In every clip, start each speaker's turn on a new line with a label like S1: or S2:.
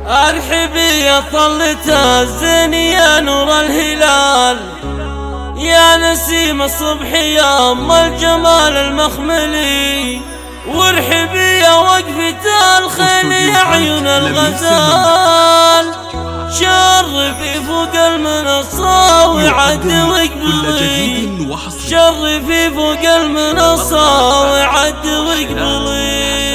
S1: ارحبي يا طلة الزين يا نور الهلال، يا نسيم الصبح يا ام الجمال المخملي، وارحبي يا وقفة الخيل يا عيون الغزال، شرفي فوق المنصة وعد واقبلي، شرفي فوق المنصة وعد واقبلي.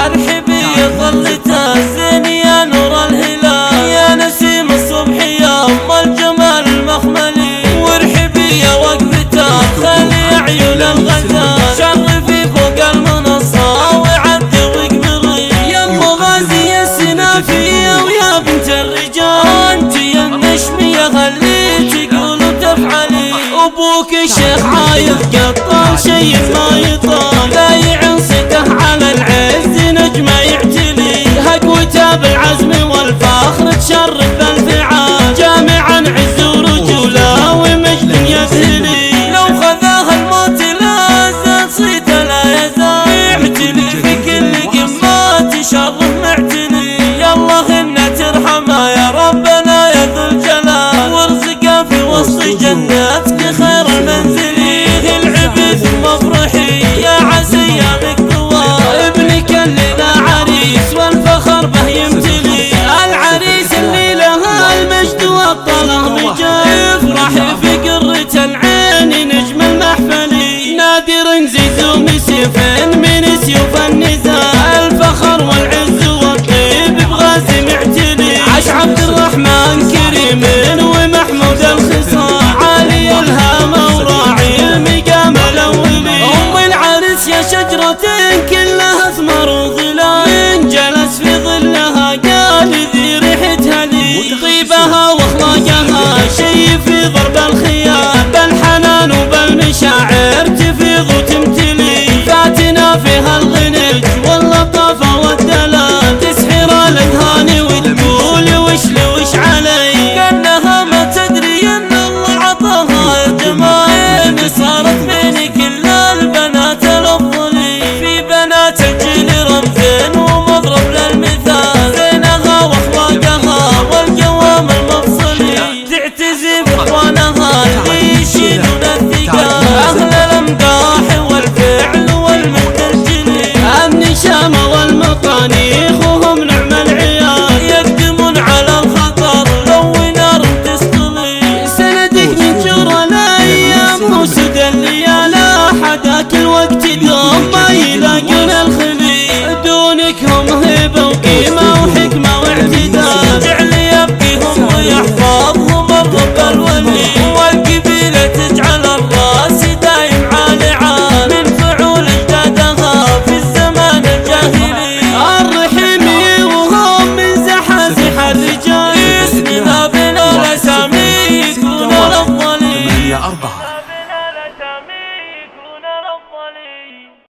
S1: ارحبي يا طلة الزين يا نور الهلال، يا نسيم الصبح يا ام الجمال المخملي، وارحبي يا وقفة الخيل يا عيون الغزال، شرفي فوق المنصة وعد واقبلي، يا ام غازية السنافية ويا بنت الرجال، انت يا النشمية خليتي تقول تفعلي، ابوك الشيخ عايض قطان شي ما يطال، لا يعنصته على العز نجمه يعتلي، هقوته بالعزم والفخر تشرف بالفعال، جامعا عز ورجوله ومجد يذهلي، لو خذاها الموت لا زال صيته لا يزال، يعتلي في كل قمات شرف معتلي، يالله خلنا ترحمه يا ربنا يا ذو الجلال، وارزقه في وسط جناتك خير المنزلي، العبث مفرحي يا عسى يا مكتوى، ابنك اللي له عريس والفخر به يمتلي، العريس اللي له المجد والطله مجال، يفرح في قرة العين نجم المحفلي، نادر زيزوم سيف من سيوف النزال، الفخر والعز والطيب بغازي معتلي، عاش عبد الرحمن كريم ومحمود الخصال، عالي الهامة وراعي المقام الاولي، ام العرس يا شجرة كلها ثمر وظلال، من جلس في ظلها قال ذي ريحتها لي، طيبها واخلاقها شي في ضرب الخيال، بالحنان وبالمشاعر تفيض وتمتلي، فاتنا فيها الغنج واللطافة والدلال، تسحر الاذهان وتقول وش لي وش علي، كانها ما تدري ان الله عطاها يا جمال، صارت بين كل البنات الافضلي، في بنات الجيل رمز ومضرب للمثال، زينها واخلاقها والقوام المفصلي، تعتزي باخوانها اللي يشيلون الثقال، اهل الامداح والفعل والمجد الجلي، النشامه والمطانيخ وهم نعم العيال، يقدمون على الخطر لو نار تسطلي، سندك من جرى الايام وسد الليالي، حداك الوقت دوم ما يلاقون الخلي، دونك هم هبه